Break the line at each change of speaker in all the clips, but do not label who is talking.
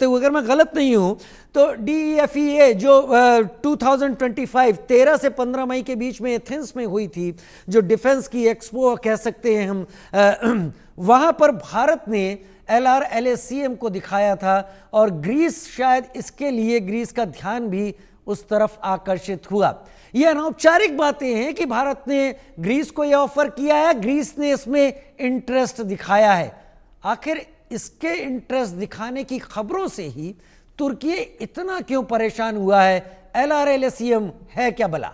हुए, अगर मैं गलत नहीं हूं तो DEFEA जो 2025 13 से 15 मई के बीच में एथेंस में हुई थी, जो डिफेंस की एक्सपो कह सकते हैं हम, वहां पर भारत ने LRLACM को दिखाया था और ग्रीस शायद इसके लिए, ग्रीस का ध्यान भी उस तरफ आकर्षित हुआ। ये अनौपचारिक बातें हैं कि भारत ने ग्रीस को यह ऑफर किया है, ग्रीस ने इसमें इंटरेस्ट दिखाया है। आखिर इसके इंटरेस्ट दिखाने की खबरों से ही तुर्की इतना क्यों परेशान हुआ है? LRLACM है क्या भला?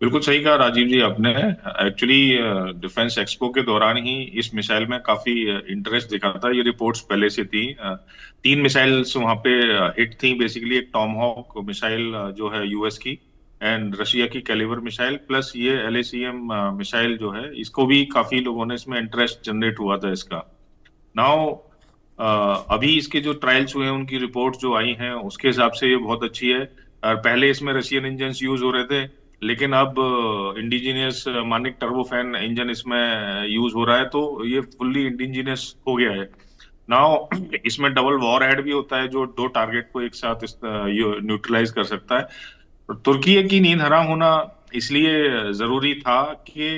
बिल्कुल सही कहा राजीव जी आपने। एक्चुअली डिफेंस एक्सपो के दौरान ही इस मिसाइल में काफी इंटरेस्ट दिखा था। ये रिपोर्ट्स पहले से थी। 3 मिसाइल्स वहां पे हिट थी बेसिकली। एक टॉमहॉक मिसाइल जो है यूएस की, एंड रशिया की कैलिबर मिसाइल, प्लस ये LACM मिसाइल जो है, इसको भी काफी लोगों ने इसमें इंटरेस्ट जनरेट हुआ था इसका। नाउ अभी इसके जो ट्रायल्स हुए हैं, उनकी रिपोर्ट जो आई हैं, उसके हिसाब से ये बहुत अच्छी है। और पहले इसमें रशियन इंजन यूज हो रहे थे, लेकिन अब इंडिजिनियस मानिक टर्बोफैन इंजन इसमें यूज हो रहा है, तो ये फुल्ली इंडिजिनियस हो गया है। नाउ इसमें डबल वॉर हेड भी होता है, जो 2 टारगेट को एक साथ न्यूट्रलाइज कर सकता है। तुर्की की नींद हराम होना इसलिए जरूरी था कि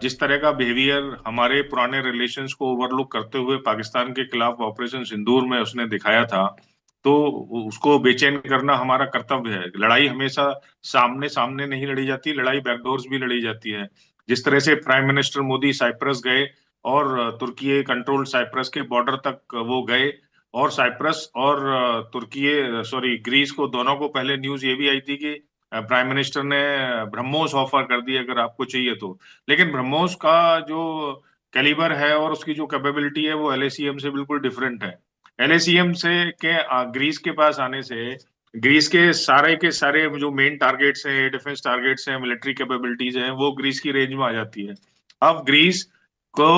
जिस तरह का बिहेवियर हमारे पुराने रिलेशंस को ओवरलुक करते हुए पाकिस्तान के खिलाफ ऑपरेशन सिंदूर में उसने दिखाया था, तो उसको बेचैन करना हमारा कर्तव्य है। लड़ाई हमेशा सामने सामने नहीं लड़ी जाती, लड़ाई बैकडोर्स भी लड़ी जाती है। जिस तरह से प्राइम मिनिस्टर मोदी साइप्रस गए और तुर्की कंट्रोल्ड साइप्रस के बॉर्डर तक वो गए, और साइप्रस और ग्रीस को, दोनों को पहले न्यूज ये भी आई थी कि प्राइम मिनिस्टर ने ब्रह्मोस ऑफर कर दी अगर आपको चाहिए तो। लेकिन ब्रह्मोस का जो कैलिबर है और उसकी जो कैपेबिलिटी है, वो LACM से बिल्कुल डिफरेंट है। LACM से के ग्रीस के पास आने से ग्रीस के सारे जो मेन टारगेट्स हैं, डिफेंस टारगेट्स हैं, मिलिट्री कैपेबिलिटीज हैं, वो ग्रीस की रेंज में आ जाती है। अब ग्रीस को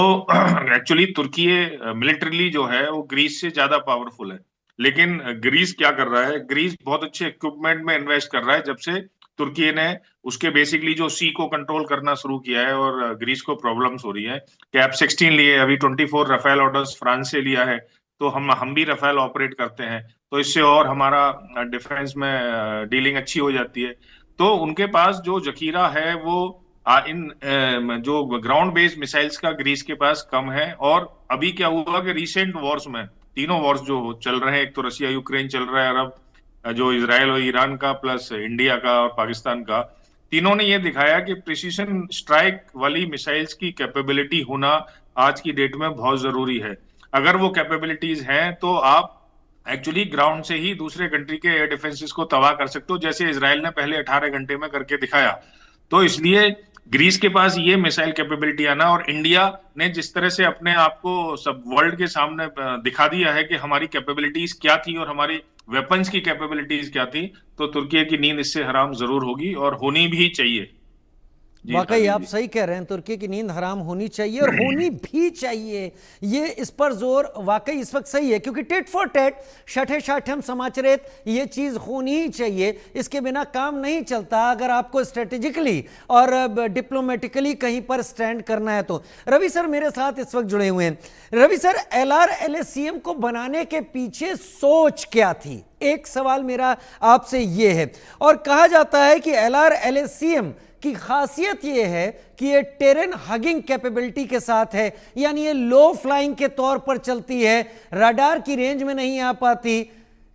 एक्चुअली तुर्की मिलिट्रीली जो है वो ग्रीस से ज्यादा पावरफुल है। लेकिन ग्रीस क्या कर रहा है? ग्रीस बहुत अच्छे इक्विपमेंट में इन्वेस्ट कर रहा है जब से तुर्की ने उसके बेसिकली जो सी को कंट्रोल करना शुरू किया है, और ग्रीस को प्रॉब्लम्स हो रही है कि F-16 लिए, अभी 24 रफेल ऑर्डर्स फ्रांस से लिया है, तो हम भी रफेल ऑपरेट करते हैं, तो इससे और हमारा डिफेंस में डीलिंग अच्छी हो जाती है। तो उनके पास जो जखीरा है वो जो ग्राउंड बेस्ड मिसाइल्स का ग्रीस के पास कम है। और अभी क्या हुआ कि रिसेंट वॉर्स में, तीनों वॉर्स जो चल रहे हैं, एक तो रशिया यूक्रेन चल रहा है, अरब जो इसराइल और ईरान का, प्लस इंडिया का और पाकिस्तान का, तीनों ने ये दिखाया कि प्रिसीजन स्ट्राइक वाली मिसाइल्स की कैपेबिलिटी होना आज की डेट में बहुत जरूरी है। अगर वो कैपेबिलिटीज हैं तो आप एक्चुअली ग्राउंड से ही दूसरे कंट्री के एयर डिफेंसेस को तबाह कर सकते हो, जैसे इसराइल ने पहले 18 घंटे में करके दिखाया। तो इसलिए ग्रीस के पास ये मिसाइल कैपेबिलिटी आना, और इंडिया ने जिस तरह से अपने आप को सब वर्ल्ड के सामने दिखा दिया है कि हमारी कैपेबिलिटीज क्या थी और हमारी वेपन्स की कैपेबिलिटीज क्या थी, तो तुर्की की नींद इससे हराम जरूर होगी, और होनी भी चाहिए। जी
वाकई
राजीव
आप
जी।
सही कह रहे हैं, तुर्की की नींद हराम होनी चाहिए और होनी भी चाहिए। ये इस पर जोर वाकई इस वक्त सही है, क्योंकि टेट फॉर टेट, शठे शाठम समाचरित, ये चीज़ होनी ही चाहिए। इसके बिना काम नहीं चलता अगर आपको स्ट्रेटेजिकली और डिप्लोमेटिकली कहीं पर स्टैंड करना है तो। रवि सर मेरे साथ इस वक्त जुड़े हुए हैं। रवि सर, LRLACM को बनाने के पीछे सोच क्या थी? एक सवाल मेरा आपसे ये है। और कहा जाता है कि LRLACM की खासियत यह है कि ये टेरेन हगिंग कैपेबिलिटी के साथ है, यानी ये लो फ्लाइंग के तौर पर चलती है, रडार की रेंज में नहीं आ पाती।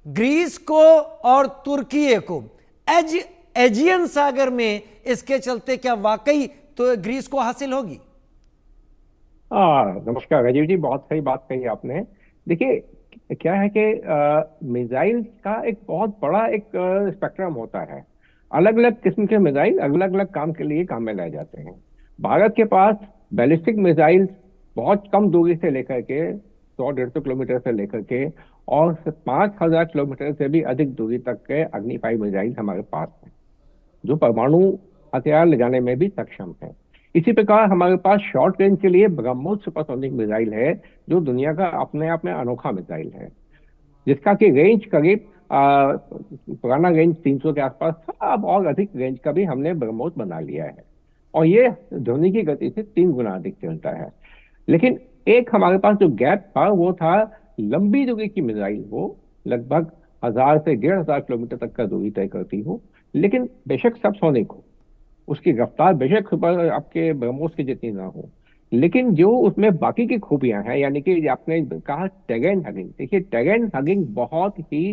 ग्रीस को और तुर्की को एजियन सागर में इसके चलते क्या वाकई तो ग्रीस को हासिल होगी?
नमस्कार राजीव जी, बहुत सही बात कही आपने। देखिए क्या है कि मिसाइल का एक बहुत बड़ा एक स्पेक्ट्रम होता है। अलग अलग किस्म के मिसाइल अलग अलग काम के लिए काम में लाए जाते हैं। भारत के पास बैलिस्टिक मिसाइल बहुत कम दूरी से लेकर के 100-150 किलोमीटर से लेकर के और 5,000 किलोमीटर से भी अधिक दूरी तक के अग्नि 5 मिसाइल हमारे पास हैं, जो परमाणु हथियार ले जाने में भी सक्षम है। इसी प्रकार हमारे पास शॉर्ट रेंज के लिए ब्रह्मोस सुपरसोनिक मिसाइल है, जो दुनिया का अपने आप में अनोखा मिसाइल है, जिसका कि रेंज करीब पुराना रेंज 300 के आसपास था, अब और अधिक रेंज का भी हमने ब्रह्मोस बना लिया है, और ये ध्वनि की गति से 3 गुना अधिक चलता है। लेकिन एक हमारे पास जो गैप था वो था लंबी दूरी की मिसाइल हो, लगभग 1000 से 1500 किलोमीटर तक का दूरी तय करती हो, लेकिन बेशक सबसोनिक हो, उसकी रफ्तार बेशक सुपर आपके ब्रह्मोस की जितनी ना हो, लेकिन जो उसमें बाकी की खूबियां हैं, यानी कि आपने कहा टेरेन हगिंग, देखिए टेरेन हगिंग बहुत ही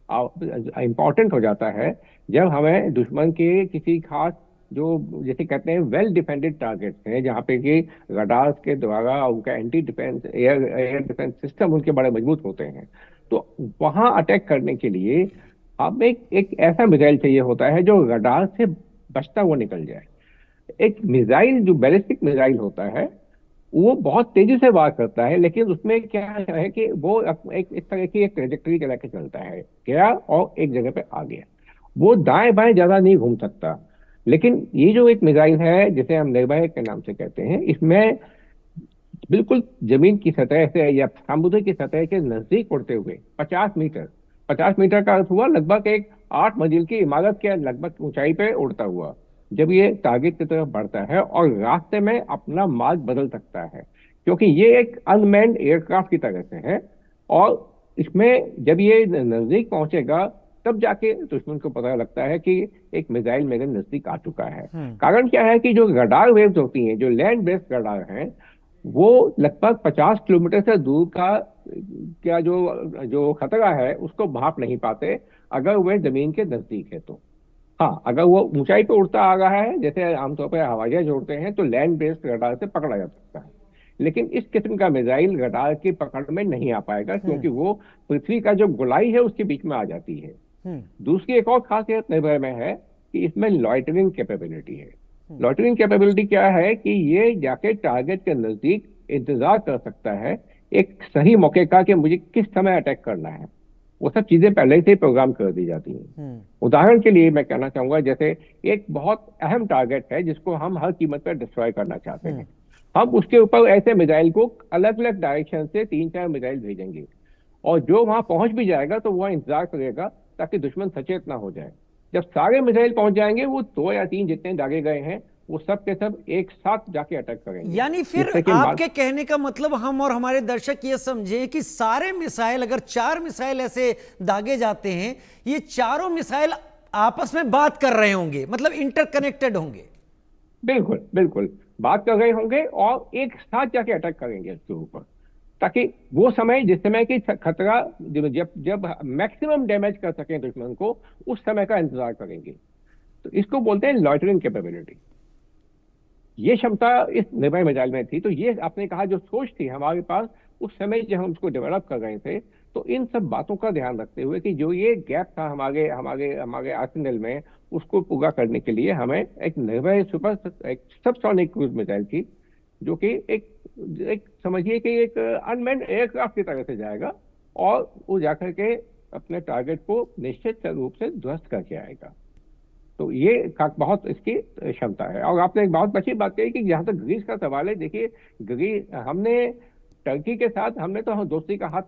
इंपॉर्टेंट हो जाता है जब हमें दुश्मन के किसी खास, जो जैसे कहते हैं वेल डिफेंडेड टारगेट्स हैं, जहाँ पे कि रडार्स के द्वारा उनका anti defence air air defence system उनके बड़े मजबूत होते हैं, तो वहां अटैक करने के लिए हमें एक ऐसा मिसाइल चाहिए होता है जो रडार से बचता हुआ निकल जाए। एक मिसाइल जो बैलिस्टिक मिसाइल होता है वो बहुत तेजी से वार करता है, लेकिन उसमें क्या है कि वो एक इस तरह की एक ट्रेजेक्टरी चला के चलता है, गया और एक जगह पे आ गया, वो दाएं बाएं ज्यादा नहीं घूम सकता। लेकिन ये जो एक मिसाइल है जिसे हम निर्भय के नाम से कहते हैं, इसमें बिल्कुल जमीन की सतह से या समुद्र की सतह के नजदीक उड़ते हुए 50 मीटर, 50 मीटर का अर्थ हुआ लगभग एक 8 मंजिल की इमारत के लगभग ऊंचाई पे उड़ता हुआ, जब ये टारगेट की तरफ बढ़ता है और रास्ते में अपना मार्ग बदल सकता है, क्योंकि ये एक अनमैन्ड एयरक्राफ्ट की तरह से है, और इसमें जब ये नजदीक पहुंचेगा तब जाके दुश्मन को पता लगता है कि एक मिसाइल मेरे नजदीक आ चुका है। कारण क्या है कि जो रडार वेव्स होती हैं, जो लैंड बेस्ड रडार हैं, वो लगभग 50 किलोमीटर से दूर का क्या जो जो खतरा है उसको भाप नहीं पाते अगर वह जमीन के नजदीक है तो। हाँ, अगर वो ऊंचाई पे उड़ता आ रहा है जैसे आमतौर पर हवाई जहाज उड़ते हैं तो लैंड बेस्ड रडार से पकड़ा जा सकता है, लेकिन इस किस्म का मिसाइल रडार की पकड़ में नहीं आ पाएगा, क्योंकि वो पृथ्वी का जो गोलाई है उसके बीच में आ जाती है। दूसरी एक और खासियत निर्भय में है कि इसमें लॉइटरिंग कैपेबिलिटी है। लॉइटरिंग कैपेबिलिटी क्या है कि ये जाके टारगेट के नजदीक इंतजार कर सकता है एक सही मौके का कि मुझे किस समय अटैक करना है, वो सब चीजें पहले से ही प्रोग्राम कर दी जाती हैं। उदाहरण के लिए मैं कहना चाहूंगा, जैसे एक बहुत अहम टारगेट है जिसको हम हर कीमत पर डिस्ट्रॉय करना चाहते हैं, हम उसके ऊपर ऐसे मिसाइल को अलग अलग डायरेक्शन से 3-4 मिसाइल भेजेंगे, और जो वहां पहुंच भी जाएगा तो वह इंतजार करेगा ताकि दुश्मन सचेत ना हो जाए। जब सारे मिसाइल पहुंच जाएंगे, वो 2 या 3 जितने दागे गए हैं वो सब के सब एक साथ जाके अटैक करेंगे।
यानी फिर आपके कहने का मतलब हम और हमारे दर्शक ये समझे कि सारे मिसाइल, अगर 4 मिसाइल ऐसे दागे जाते हैं, ये चारों मिसाइल आपस में बात कर रहे होंगे, मतलब इंटरकनेक्टेड होंगे।
बिल्कुल बिल्कुल बात कर रहे होंगे और एक साथ जाके अटैक करेंगे इसके ऊपर, ताकि वो समय जिस समय की खतरा जब जब मैक्सिमम डैमेज कर सकें दुश्मन को, उस समय का इंतजार करेंगे। तो इसको बोलते हैं लॉइटरिंग कैपेबिलिटी। ये क्षमता इस निर्भय मिसाइल में थी। तो ये आपने कहा जो सोच थी हमारे पास उस समय जब हम उसको डेवलप कर रहे थे, तो इन सब बातों का ध्यान रखते हुए कि जो ये गैप था हमारे हमारे हमारे आर्सेनल में, उसको पूरा करने के लिए हमें एक निर्भय एक सबसोनिक क्रूज मिसाइल की, जो कि एक समझिए कि एक अनमैन्ड एयरक्राफ्ट की तरह से जाएगा और वो जाकर के अपने टारगेट को निश्चित रूप से ध्वस्त करके आएगा। तो ये बहुत इसकी क्षमता है। और आपने एक बहुत अच्छी बात कही कि जहां तक ग्रीस का सवाल है, देखिए ग्रीस, हमने टर्की के साथ हमने तो दोस्ती का हाथ